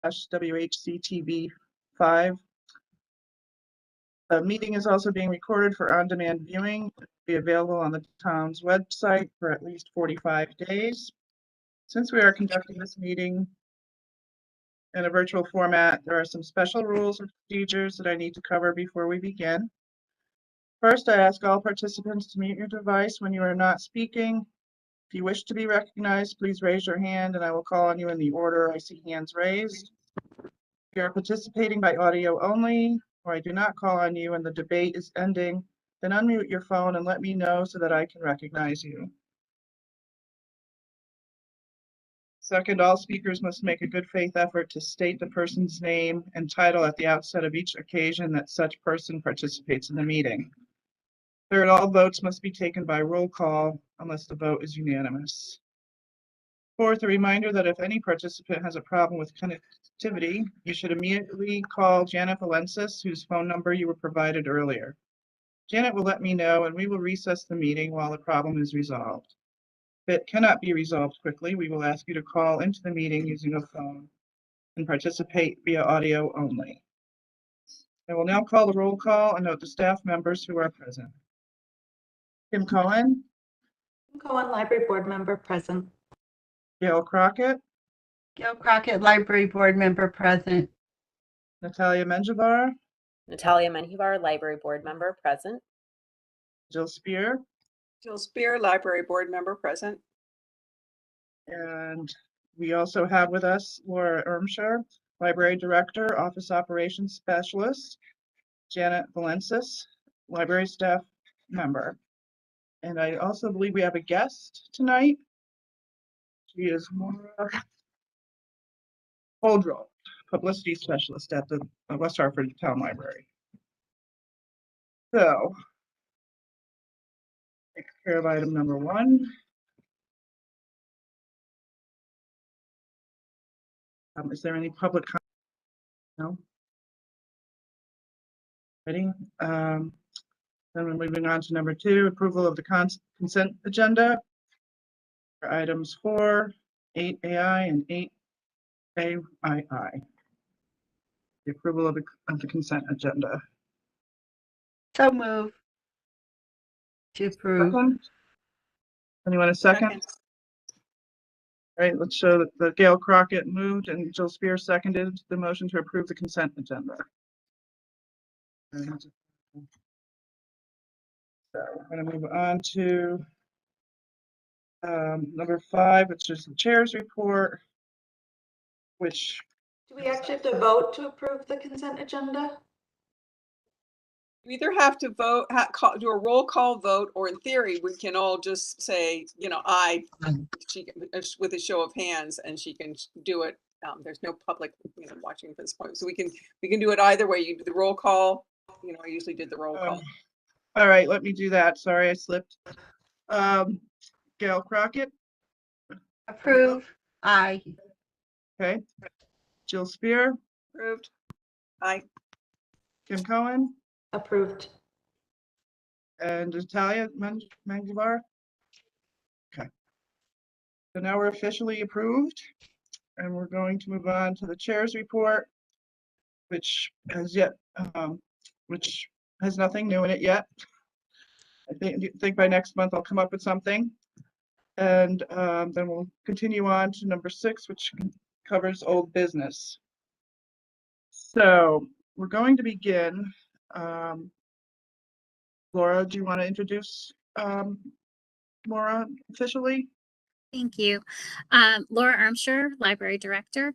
WHCTV 5. The meeting is also being recorded for on-demand viewing. It will be available on the town's website for at least 45 days. Since we are conducting this meeting in a virtual format, there are some special rules and procedures that I need to cover before we begin. First, I ask all participants to mute your device when you are not speaking. If you wish to be recognized, please raise your hand and I will call on you in the order I see hands raised. If you are participating by audio only, or I do not call on you and the debate is ending, then unmute your phone and let me know so that I can recognize you. Second, all speakers must make a good faith effort to state the person's name and title at the outset of each occasion that such person participates in the meeting. Third, all votes must be taken by roll call unless the vote is unanimous. Fourth, a reminder that if any participant has a problem with connectivity, you should immediately call Janet Valensis, whose phone number you were provided earlier. Janet will let me know and we will recess the meeting while the problem is resolved. If it cannot be resolved quickly, we will ask you to call into the meeting using a phone and participate via audio only. I will now call the roll call and note the staff members who are present. Kim Cohen. Library Board Member present. Gail Crockett. Gail Crockett, Library Board Member present. Natalia Menjivar. Natalia Menjivar, Library Board Member present. Jill Spear. Jill Spear, Library Board Member present. And we also have with us Laura Ermshire, Library Director, Office Operations Specialist. Janet Valensis, Library Staff Member. And I also believe we have a guest tonight. She is Maura Beaudreault, Publicity Specialist at the West Hartford Town Library. So, take care of item number 1. Is there any public comment? No? Ready? Then we're moving on to number 2, approval of the consent agenda for items 4, 8AI, and 8AII. The approval of the consent agenda. So move to approve. Second? Anyone a second? All right, let's show that Gail Crockett moved and Jill Spear seconded the motion to approve the consent agenda. So we're going to move on to number 5, which is the chair's report, which. Do we actually have to vote to approve the consent agenda? You either have to vote, do a roll call vote, or in theory, we can all just say, you know, aye, she with a show of hands, and she can do it. There's no public, you know, watching at this point, so we can do it either way. You do the roll call. You know, I usually did the roll call. All right, let me do that. Sorry, I slipped. Gail Crockett. Approve. Aye. Okay. Jill Spear. Approved. Aye. Kim Cohen. Approved. And Natalia Menjivar. Okay. So now we're officially approved, and we're going to move on to the chair's report, which has nothing new in it yet. I think by next month I'll come up with something, and then we'll continue on to number 6, which covers old business. So we're going to begin. Laura, do you want to introduce Maura officially? Thank you. Laura Ermshire, Library Director.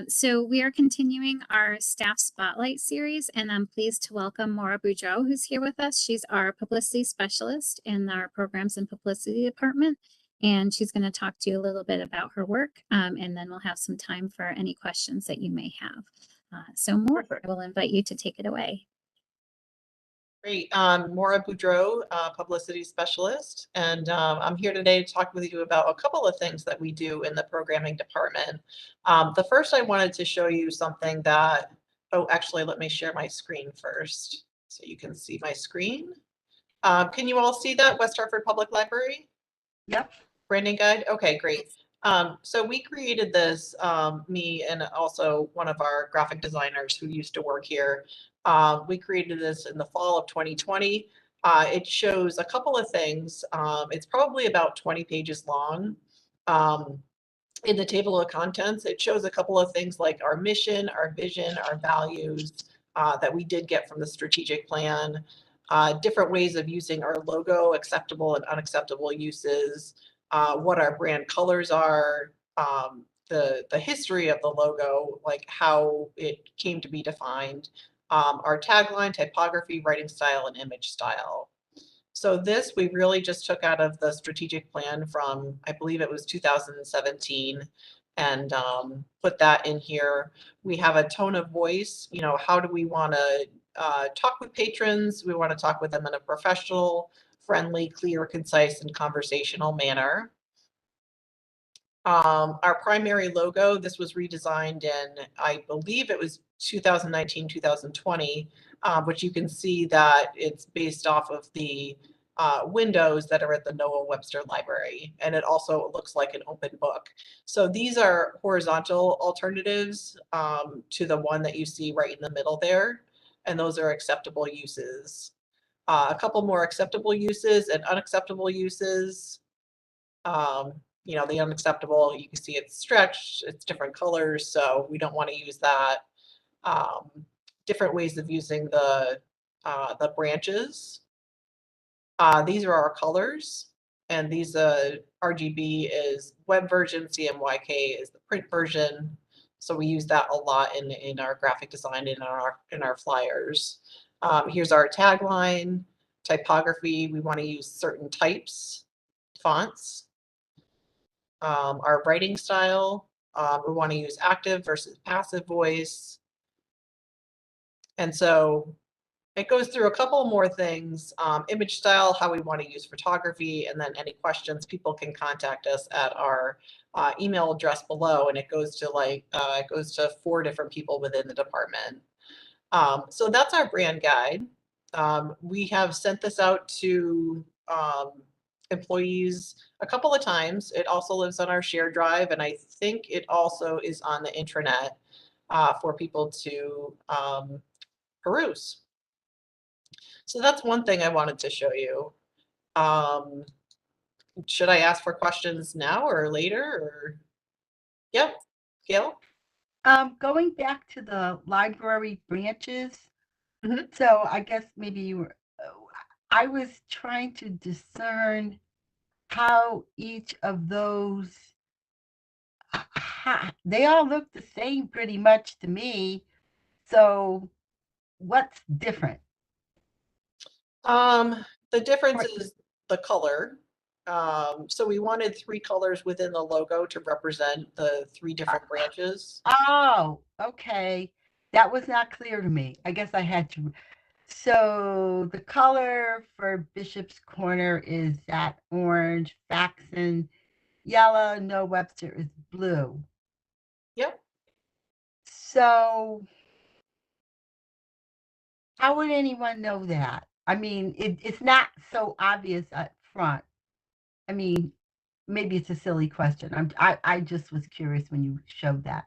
So we are continuing our staff spotlight series, and I'm pleased to welcome Maura Beaudreault, who's here with us. She's our publicity specialist in our programs and publicity department, and she's going to talk to you a little bit about her work, and then we'll have some time for any questions that you may have. So Maura, I will invite you to take it away. Great. Maura Beaudreault, publicity specialist, and I'm here today to talk with you about a couple of things that we do in the programming department. The first, I wanted to show you something that, oh, actually, let me share my screen first so you can see my screen. Can you all see that, West Hartford Public Library? Yep. Branding guide? Okay, great. So we created this, me and also one of our graphic designers who used to work here. We created this in the fall of 2020. It shows a couple of things. It's probably about 20 pages long. In the table of contents, it shows a couple of things like our mission, our vision, our values that we did get from the strategic plan, different ways of using our logo, acceptable and unacceptable uses, what our brand colors are, the history of the logo, like how it came to be defined, our tagline, typography, writing style, and image style. So this we really just took out of the strategic plan from, I believe it was 2017, and put that in here. We have a tone of voice, you know, how do we want to talk with patrons? We want to talk with them in a professional, friendly, clear, concise, and conversational manner. Our primary logo, this was redesigned in, I believe it was 2019, 2020, which you can see that it's based off of the windows that are at the Noah Webster Library. And it also looks like an open book. So these are horizontal alternatives to the one that you see right in the middle there. And those are acceptable uses. A couple more acceptable uses and unacceptable uses. You know, the unacceptable, you can see it's stretched, it's different colors, so we don't want to use that. Different ways of using the branches. These are our colors, and these RGB is web version, CMYK is the print version. So we use that a lot in our graphic design and in our flyers. Here's our tagline, typography. We want to use certain types, fonts. Our writing style, we want to use active versus passive voice. And so it goes through a couple more things, image style, how we want to use photography, and then any questions people can contact us at our email address below. And it goes to it goes to 4 different people within the department. So that's our brand guide. We have sent this out to employees a couple of times. It also lives on our shared drive, and I think it also is on the intranet for people to peruse. So that's one thing I wanted to show you. Should I ask for questions now or later? Or yep, Gail? Going back to the library branches, Mhm. so I guess maybe you were, I was trying to discern how each of those, they all look the same pretty much to me. So what's different? The difference is the color. So we wanted 3 colors within the logo to represent the 3 different branches. Oh, okay. That was not clear to me. I guess I had to. So the color for Bishop's Corner is that orange, Faxon, yellow, No Webster is blue. Yep. So how would anyone know that? I mean, it's not so obvious up front. I mean, maybe it's a silly question. I just was curious when you showed that.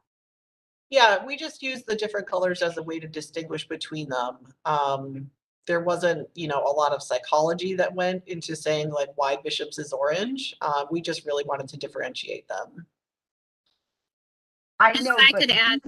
Yeah, we just used the different colors as a way to distinguish between them. There wasn't, you know, a lot of psychology that went into saying like why Bishop's is orange. We just really wanted to differentiate them. I And know, if I but could add,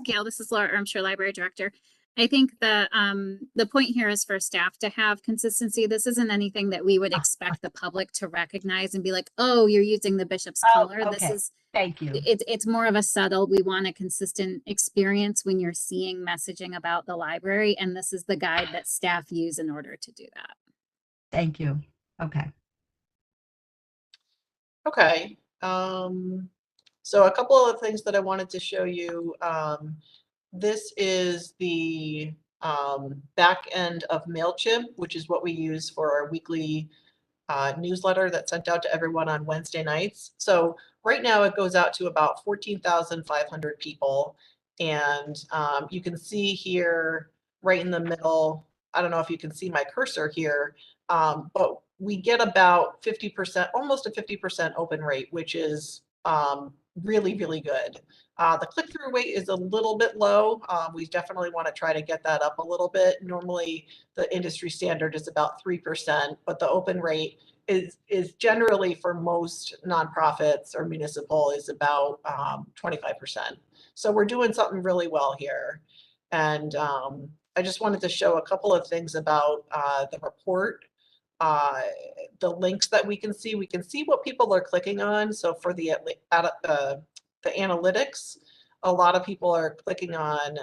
Gail, this is Laura Armstrong, Library Director. I think the point here is for staff to have consistency. This isn't anything that we would expect the public to recognize and be like, oh, you're using the Bishop's color. okay. This is, Thank you. it's more of a subtle, we want a consistent experience when you're seeing messaging about the library. And this is the guide that staff use in order to do that. Thank you. Okay. Okay. So a couple of things that I wanted to show you. This is the back end of Mailchimp, which is what we use for our weekly newsletter that's sent out to everyone on Wednesday nights. So right now it goes out to about 14,500 people. And you can see here right in the middle, I don't know if you can see my cursor here, but we get about 50%, almost a 50% open rate, which is really, really good. The click-through rate is a little bit low. We definitely want to try to get that up a little bit. Normally, the industry standard is about 3%, but the open rate is generally for most nonprofits or municipal is about 25%. So we're doing something really well here. And I just wanted to show a couple of things about the report. The links that we can see what people are clicking on. So for the analytics, a lot of people are clicking on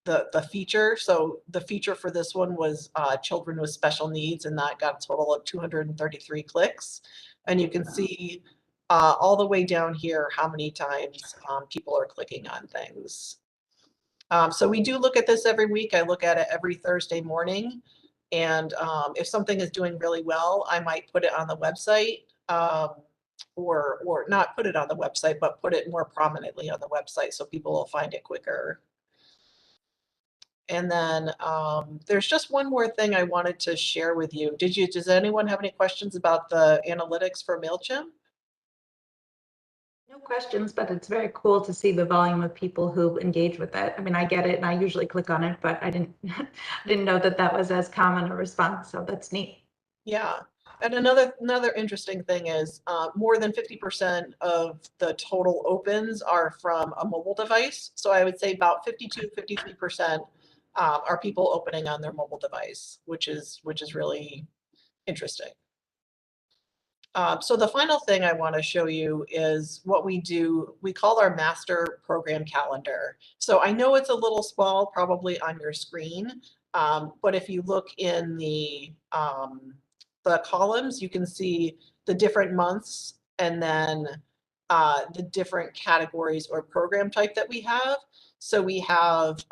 the feature. So the feature for this one was children with special needs, and that got a total of 233 clicks. And you can see all the way down here how many times people are clicking on things. So we do look at this every week. I look at it every Thursday morning. And if something is doing really well, I might put it on the website, or not put it on the website, but put it more prominently on the website so people will find it quicker. And then there's just one more thing I wanted to share with you. Does anyone have any questions about the analytics for MailChimp? No questions, but it's very cool to see the volume of people who engage with it. I mean, I get it and I usually click on it, but I didn't know that was as common a response. So that's neat. Yeah. And another interesting thing is more than 50% of the total opens are from a mobile device. So I would say about 52-53% are people opening on their mobile device, which is really interesting. So the final thing I want to show you is what we do. We call our master program calendar. So I know it's a little small, probably on your screen, but if you look in the columns, you can see the different months and then the different categories or program type that we have. So we have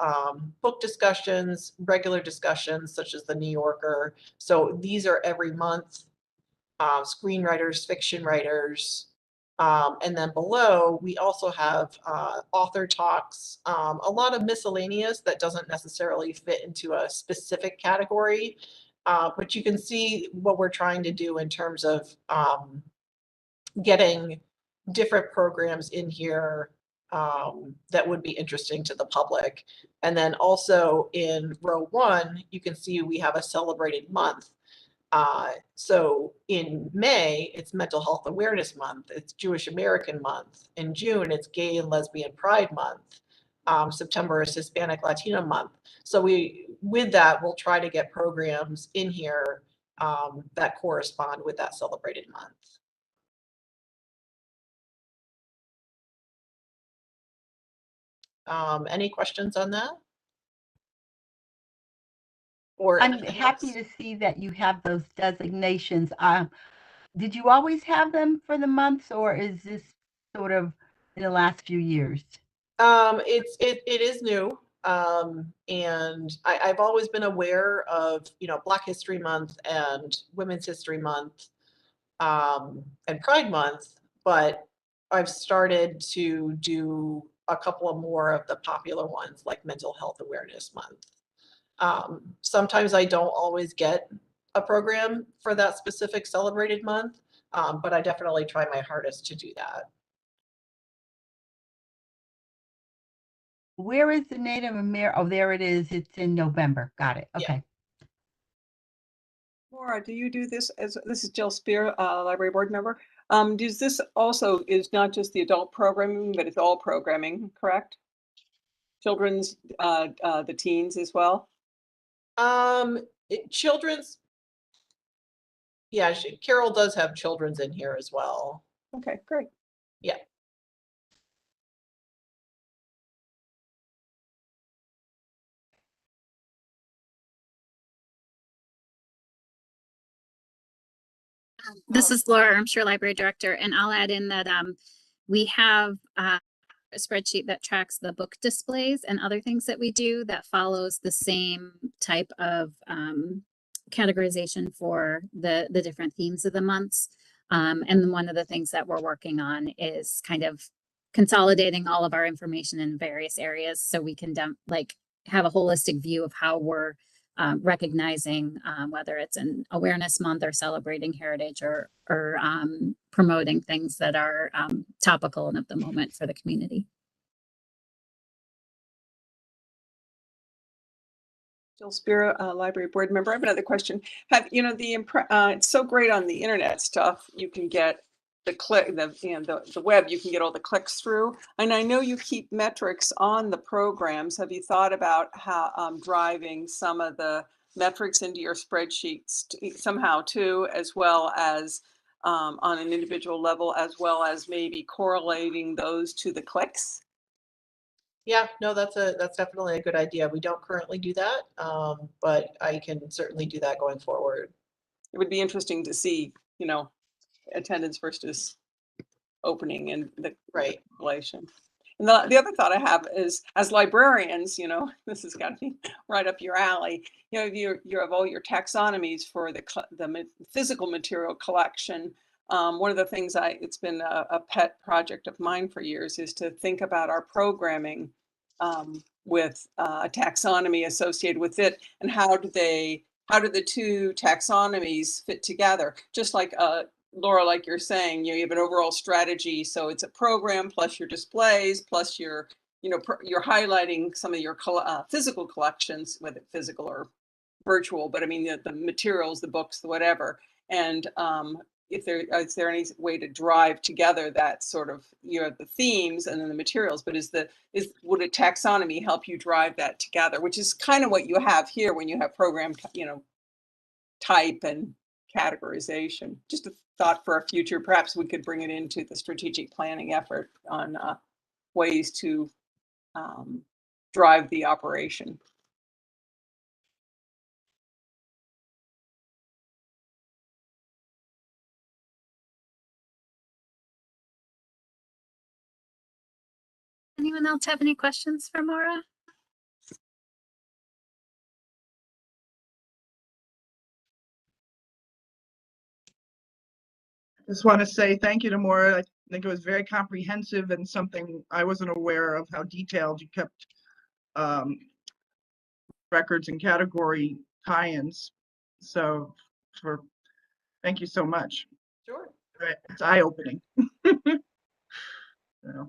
book discussions, regular discussions, such as the New Yorker. So these are every month. Screenwriters, fiction writers, and then below we also have author talks, a lot of miscellaneous that doesn't necessarily fit into a specific category, but you can see what we're trying to do in terms of getting different programs in here that would be interesting to the public. And then also in row 1, you can see we have a celebrated month. So in May, it's Mental Health Awareness Month. It's Jewish American Month. In June, it's Gay and Lesbian Pride Month. September is Hispanic Latino Month. So with that, we'll try to get programs in here that correspond with that celebrated month. Any questions on that? Or I'm happy to see that you have those designations. Did you always have them for the months, or is this sort of in the last few years? It is new. And I've always been aware of, Black History Month and Women's History Month, and Pride Month, but I've started to do a couple of more of the popular ones like Mental Health Awareness Month. Sometimes I don't always get a program for that specific celebrated month, but I definitely try my hardest to do that. Where is the Native American? Oh, there it is. It's in November. Got it. Okay. Yeah. Maura, do you do this this is Jill Spear, library board member. Does this also is not just the adult programming, but it's all programming, correct? Children's, the teens as well? Children's, yeah, Carol does have children's in here as well. Okay, great. Yeah. This is Laura, I'm sure library director, and I'll add in that we have a spreadsheet that tracks the book displays and other things that we do that follows the same type of categorization for the different themes of the months. And one of the things that we're working on is kind of consolidating all of our information in various areas so we can have a holistic view of how we're recognizing whether it's an awareness month or celebrating heritage or promoting things that are topical and of the moment for the community. Jill Spira, library board member. I have another question. Have you know it's so great on the internet stuff. You can get the the web. You can get all the clicks through. And I know you keep metrics on the programs. Have you thought about how driving some of the metrics into your spreadsheets somehow too, as well as on an individual level, as well as maybe correlating those to the clicks? Yeah, no, that's definitely a good idea. We don't currently do that, but I can certainly do that going forward. It would be interesting to see, attendance versus opening and the Right. relation. And the other thought I have is, as librarians, this has got to be right up your alley. You have all your taxonomies for the physical material collection. One of the things it's been a pet project of mine for years is to think about our programming with a taxonomy associated with it, and how do the two taxonomies fit together? Just like Laura, like you're saying, you have an overall strategy, so it's a program plus your displays plus your you're highlighting some of your physical collections, whether physical or virtual, but I mean the materials, the books, the whatever. And is there any way to drive together that sort of the themes and then the materials, but would a taxonomy help you drive that together, which is kind of what you have here when you have program type and categorization. Just a thought for a future, perhaps we could bring it into the strategic planning effort on ways to drive the operation. Anyone else have any questions for Maura? Just want to say thank you to Maura. I think it was very comprehensive and something I wasn't aware of, how detailed you kept records and category tie-ins. So thank you so much. Sure. It's eye-opening. So.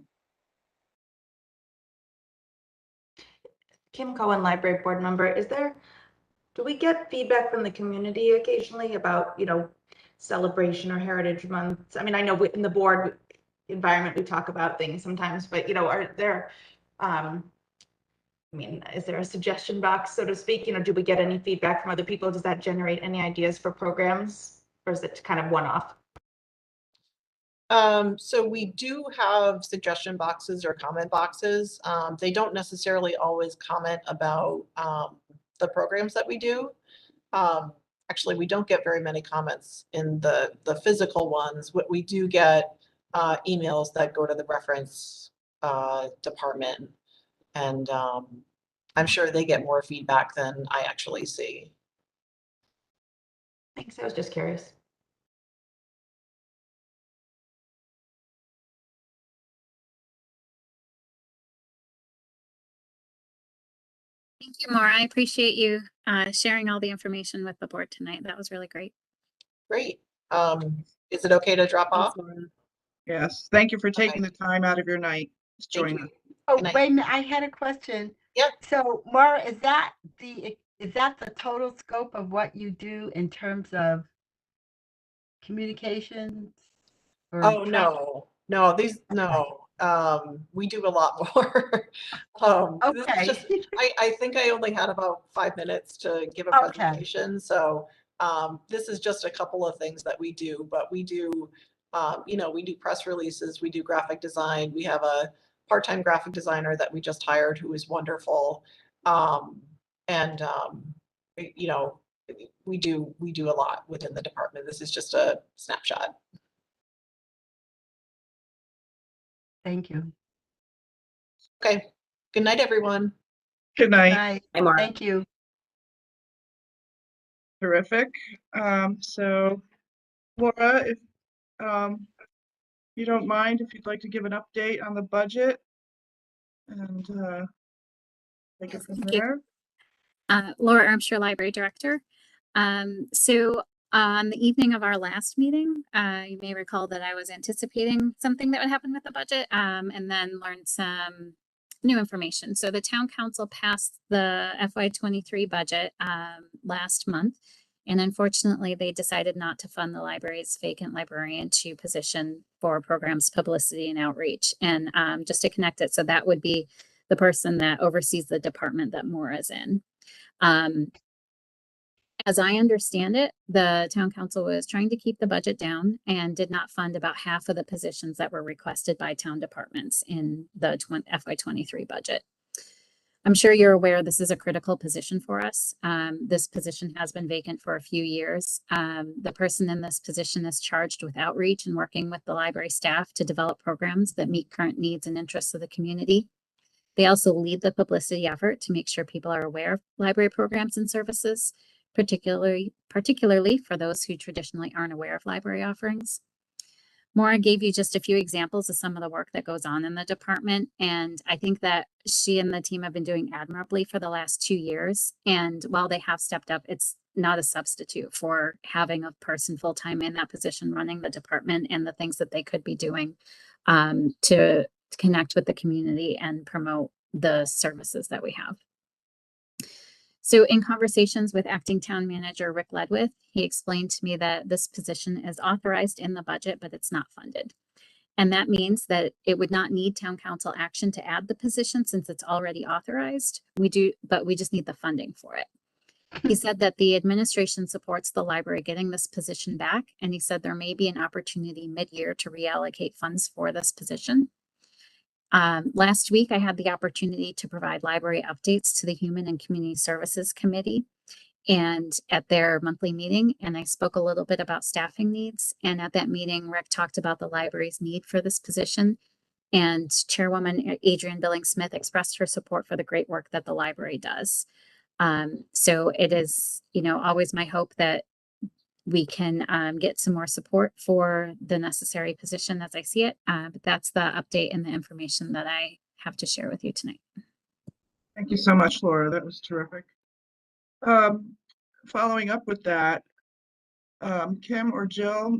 Kim Cohen, library board member. Do we get feedback from the community occasionally about, celebration or heritage months? I mean, I know in the board environment, we talk about things sometimes, but, are there, is there a suggestion box, so to speak? Do we get any feedback from other people? Does that generate any ideas for programs, or is it kind of one-off? So we do have suggestion boxes or comment boxes. They don't necessarily always comment about the programs that we do. Actually, we don't get very many comments in the physical ones. What we do get emails that go to the reference department, and I'm sure they get more feedback than I actually see. Thanks, I was just curious. Thank you, Maura. I appreciate you sharing all the information with the board tonight. That was really great. Great. Is it okay to drop off? Yes, thank you for taking the time out of your night to join us. Oh, wait a minute, I had a question. Yeah. So, Maura, is that the total scope of what you do in terms of communications? Oh, no, we do a lot more. Okay. I think I only had about 5 minutes to give a presentation. So this is just a couple of things that we do, but we do, we do press releases, we do graphic design. We have a part-time graphic designer that we just hired who is wonderful. We do a lot within the department. This is just a snapshot. Thank you. Okay. Good night, everyone. Good night. Bye. Hi, Maura. Thank you. Terrific. So Laura, if you don't mind, if you'd like to give an update on the budget and take it from Thank you. there. Laura Armstrong, Library Director. So on the evening of our last meeting, you may recall that I was anticipating something that would happen with the budget, and then learned some new information. So the town council passed the FY23 budget last month, and unfortunately they decided not to fund the library's vacant librarian 2 position for programs, publicity, and outreach. And just to connect it, so that would be the person that oversees the department that Maura is in. As I understand it, the town council was trying to keep the budget down and did not fund about half of the positions that were requested by town departments in the FY23 budget. I'm sure you're aware this is a critical position for us. This position has been vacant for a few years. The person in this position is charged with outreach and working with the library staff to develop programs that meet current needs and interests of the community. They also lead the publicity effort to make sure people are aware of library programs and services, particularly for those who traditionally aren't aware of library offerings. Maura gave you just a few examples of some of the work that goes on in the department, and I think that she and the team have been doing admirably for the last 2 years. And while they have stepped up, it's not a substitute for having a person full-time in that position running the department and the things that they could be doing to connect with the community and promote the services that we have. So in conversations with acting town manager Rick Ledwith, he explained to me that this position is authorized in the budget, but it's not funded. And that means that it would not need town council action to add the position since it's already authorized. But we just need the funding for it. He said that the administration supports the library getting this position back, and he said there may be an opportunity mid-year to reallocate funds for this position. Last week, I had the opportunity to provide library updates to the Human and Community Services Committee and at their monthly meeting, and I spoke a little bit about staffing needs. And at that meeting, Rick talked about the library's need for this position, and Chairwoman Adrienne Billing-Smith expressed her support for the great work that the library does. So it is, always my hope that we can get some more support for the necessary position as I see it. But that's the update and the information that I have to share with you tonight. Thank you so much, Laura. That was terrific. Following up with that, Kim or Jill,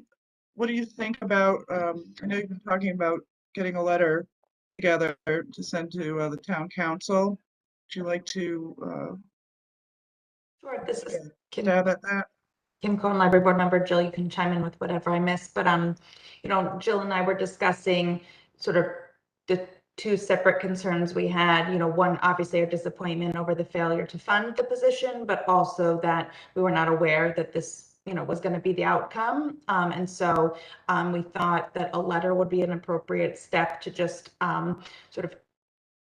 what do you think about, I know you've been talking about getting a letter together to send to the town council. Would you like to Sure, this is Kim. stab at that? Kim Cohen, Library Board Member. Jill, you can chime in with whatever I missed, but Jill and I were discussing sort of the 2 separate concerns we had. One, obviously our disappointment over the failure to fund the position, but also that we were not aware that this, was going to be the outcome. And so we thought that a letter would be an appropriate step to just sort of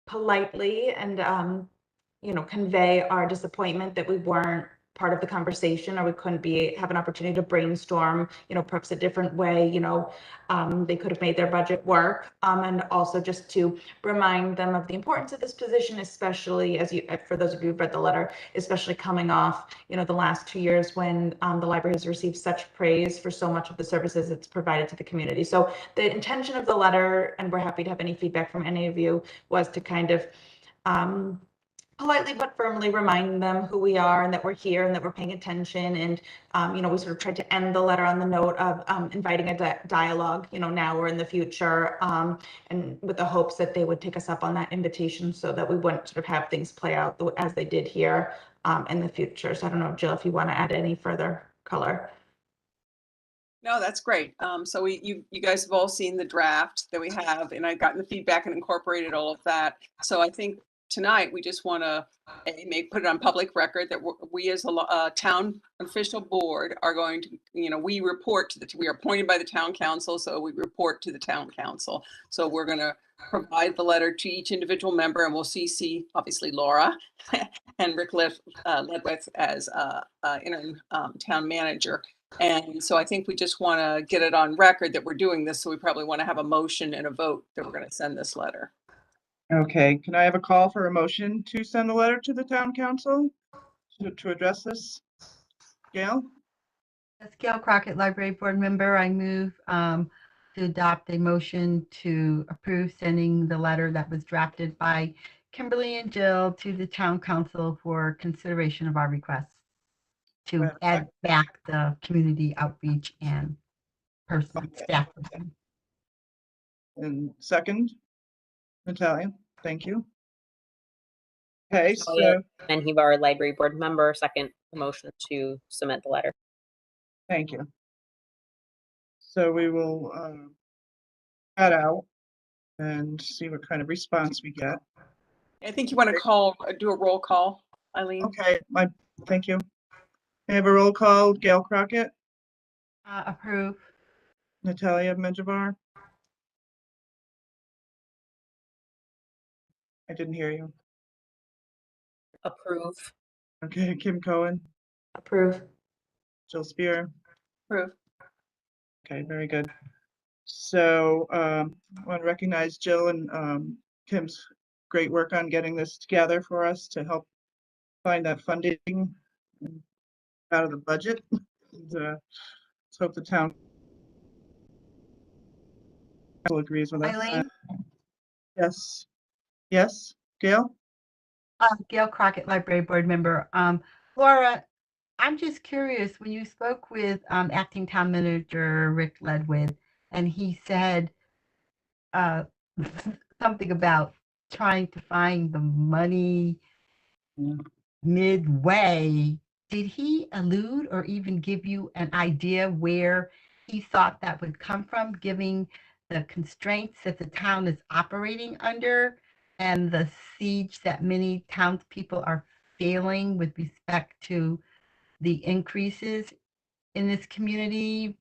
politely and convey our disappointment that we weren't part of the conversation, or we couldn't have an opportunity to brainstorm, perhaps a different way, they could have made their budget work. And also just to remind them of the importance of this position, especially for those of you who've read the letter, especially coming off, the last 2 years when the library has received such praise for so much of the services it's provided to the community. So the intention of the letter, and we're happy to have any feedback from any of you, was to kind of politely but firmly remind them who we are and that we're here and that we're paying attention. And, we sort of tried to end the letter on the note of inviting a dialogue, now or in the future, and with the hopes that they would take us up on that invitation so that we wouldn't sort of have things play out as they did here in the future. So I don't know, Jill, if you want to add any further color. No, that's great. So you guys have all seen the draft that we have, and I've gotten the feedback and incorporated all of that. So I think tonight we just want to put it on public record that we as a town official board are going to, we report to we are appointed by the town council, so we report to the town council. So we're going to provide the letter to each individual member, and we'll CC obviously Laura and Rick Ledwith as interim town manager. And so I think we just want to get it on record that we're doing this. So we probably want to have a motion and a vote that we're going to send this letter. Okay, can I have a call for a motion to send a letter to the town council to address this? Gail? That's Gail Crockett, Library Board Member. I move to adopt a motion to approve sending the letter that was drafted by Kimberly and Jill to the town council for consideration of our request to Right. add back the community outreach and person, Okay. staff person. And second, Natalia, thank you. Okay, Natalia so, Menjivar, library board member, second the motion to submit the letter. thank you. So we will head out and see what kind of response we get. I think you want to do a roll call, Eileen. Okay, thank you. I have a roll call. Gail Crockett, Approve. Natalia Menjivar. I didn't hear you. Approve. Okay, Kim Cohen, Approve. Jill Spear. Approve. Okay, very good. So I want to recognize Jill and Kim's great work on getting this together for us to help find that funding out of the budget. And, let's hope the town agrees with us. Eileen? Yes. Yes, Gail? Gail Crockett, library board member. Laura, I'm just curious, when you spoke with acting town manager Rick Ledwith, and he said something about trying to find the money midway, did he allude or even give you an idea where he thought that would come from, given the constraints that the town is operating under and the siege that many townspeople are feeling with respect to the increases in this community?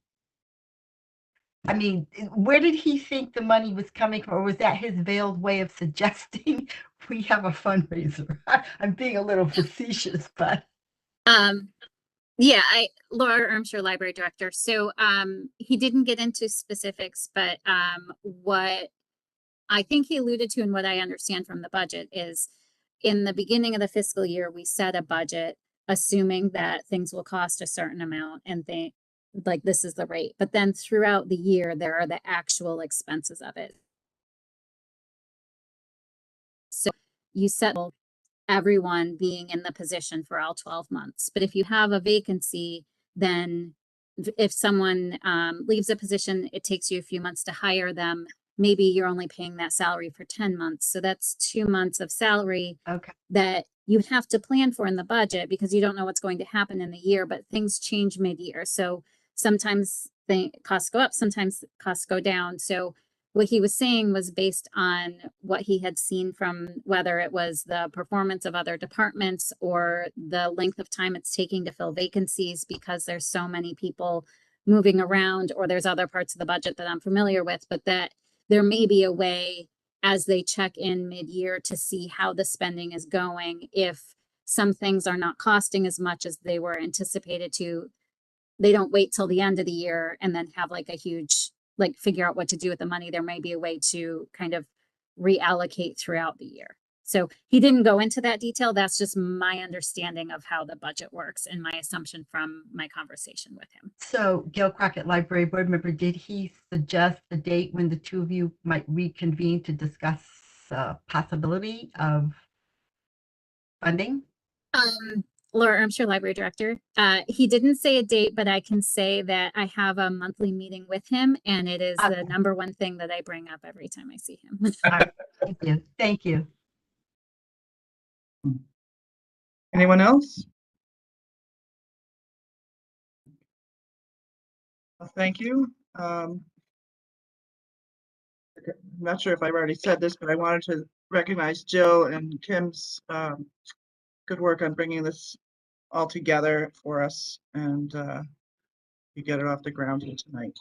I mean, where did he think the money was coming from, or was that his veiled way of suggesting we have a fundraiser? I'm being a little facetious, but Yeah, Laura Ermshire, library director. So he didn't get into specifics, but what I think he alluded to and what I understand from the budget is in the beginning of the fiscal year, we set a budget assuming that things will cost a certain amount and they like this is the rate. But then throughout the year, there are the actual expenses of it. So you settle everyone being in the position for all 12 months. But if you have a vacancy, then if someone leaves a position, it takes you a few months to hire them. Maybe you're only paying that salary for 10 months. So that's 2 months of salary that you have to plan for in the budget because you don't know what's going to happen in the year, but things change mid-year. So sometimes costs go up, sometimes costs go down. So what he was saying was based on what he had seen from whether it was the performance of other departments or the length of time it's taking to fill vacancies because there's so many people moving around, or there's other parts of the budget that I'm familiar with, but that there may be a way as they check in mid-year to see how the spending is going. If some things are not costing as much as they were anticipated to, they don't wait till the end of the year and then have like a huge, like figure out what to do with the money. There may be a way to kind of reallocate throughout the year. So he didn't go into that detail. That's just my understanding of how the budget works and my assumption from my conversation with him. So Gail Crockett, library board member, did he suggest a date when the two of you might reconvene to discuss possibility of funding? Laura Ermshire, library director. He didn't say a date, but I can say that I have a monthly meeting with him, and it is the number one thing that I bring up every time I see him. Right. Thank you. Thank you. Anyone else? Well, thank you. I'm not sure if I've already said this, but I wanted to recognize Jill and Kim's good work on bringing this all together for us, and you get it off the ground here tonight.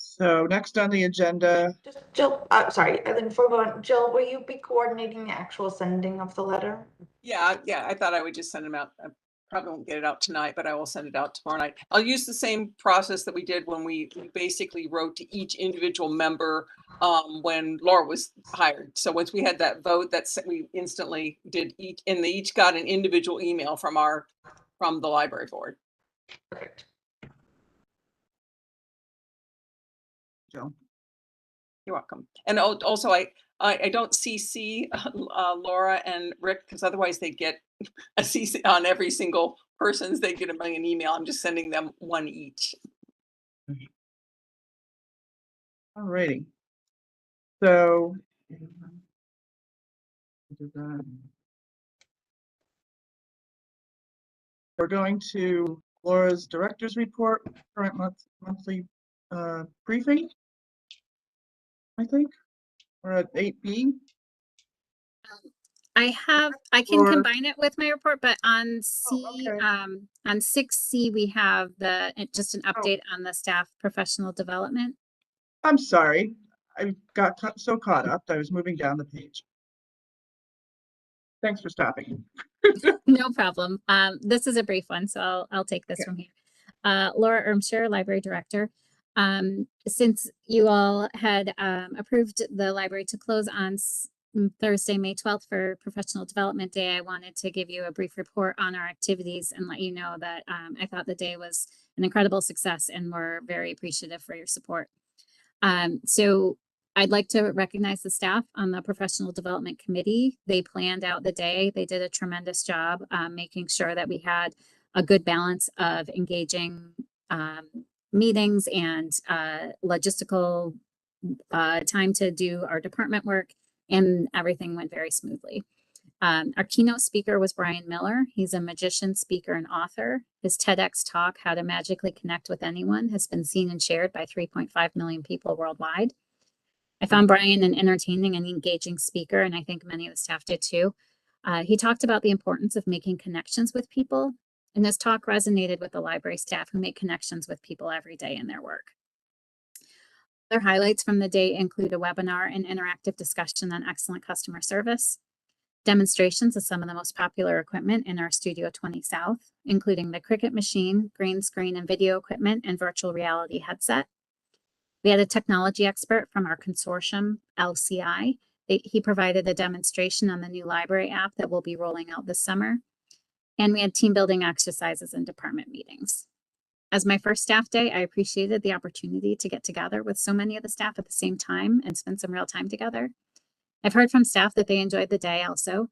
So next on the agenda. Just Jill, sorry, and then before we go on, Jill, will you be coordinating the actual sending of the letter? Yeah, I thought I would just send them out. I probably won't get it out tonight, but I will send it out tomorrow night. I'll use the same process that we did when we basically wrote to each individual member when Laura was hired. So once we had that vote, we instantly did each, and they each got an individual email from the library board. Perfect. Jill. You're welcome. And also, I don't CC Laura and Rick because otherwise they get a CC on every single person's. They get an email. I'm just sending them one each. All righty. So we're going to Laura's director's report, current monthly briefing. I think we're at 8B. I can Or- combine it with my report, but on C, okay. on 6C, we have just an update on the staff professional development. I'm sorry. I got so caught up. I was moving down the page. Thanks for stopping. No problem. This is a brief one, so I'll take this Okay. from here. Laura Ermshire, Library Director. Since you all had approved the library to close on Thursday, May 12th for Professional Development Day, I wanted to give you a brief report on our activities and let you know that I thought the day was an incredible success and we're very appreciative for your support. So I'd like to recognize the staff on the Professional Development Committee. They planned out the day. They did a tremendous job making sure that we had a good balance of engaging meetings and logistical time to do our department work, and everything went very smoothly. Our keynote speaker was Brian Miller. He's a magician, speaker, and author. His TEDx talk, How to Magically Connect with Anyone, has been seen and shared by 3.5 million people worldwide. I found Brian an entertaining and engaging speaker, and I think many of the staff did too. He talked about the importance of making connections with people, and his talk resonated with the library staff who make connections with people every day in their work. Other highlights from the day include a webinar and interactive discussion on excellent customer service, demonstrations of some of the most popular equipment in our Studio 20 South, including the Cricut machine, green screen and video equipment, and virtual reality headset. We had a technology expert from our consortium, LCI. He provided a demonstration on the new library app that we'll be rolling out this summer. And we had team building exercises and department meetings. As my first staff day, I appreciated the opportunity to get together with so many of the staff at the same time and spend some real time together. I've heard from staff that they enjoyed the day also.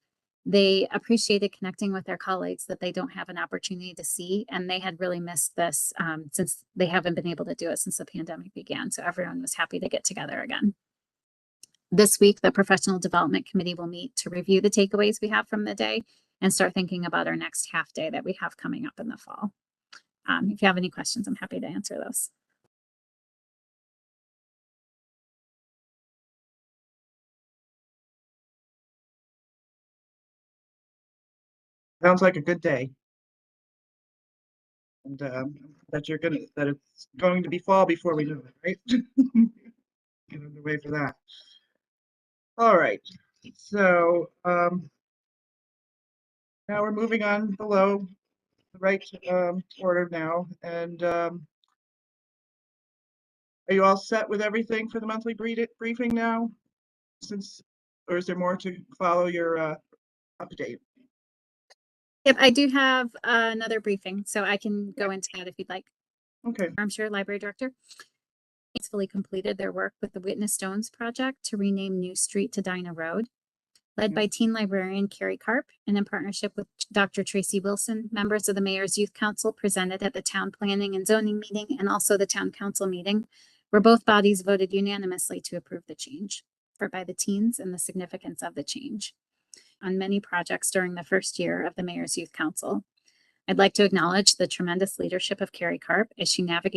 They appreciated connecting with their colleagues that they don't have an opportunity to see, and they had really missed this since they haven't been able to do it since the pandemic began. So everyone was happy to get together again. This week, the Professional Development Committee will meet to review the takeaways we have from the day and start thinking about our next half day that we have coming up in the fall. If you have any questions, I'm happy to answer those. Sounds like a good day. And that it's going to be fall before we know it, right? Get underway for that. All right. So now we're moving on below the right order now. And are you all set with everything for the monthly briefing now? Or is there more to follow your update? Yep, I do have another briefing, so I can go into that if you'd like. Okay. I'm sure Library Director. It's fully completed their work with the Witness Stones project to rename New Street to Dinah Road. Led by teen librarian Carrie Karp and in partnership with Dr. Tracy Wilson, members of the Mayor's Youth Council presented at the Town Planning and Zoning meeting and also the Town Council meeting, where both bodies voted unanimously to approve the change by the teens and the significance of the change on many projects during the first year of the Mayor's Youth Council. I'd like to acknowledge the tremendous leadership of Carrie Karp as she navigates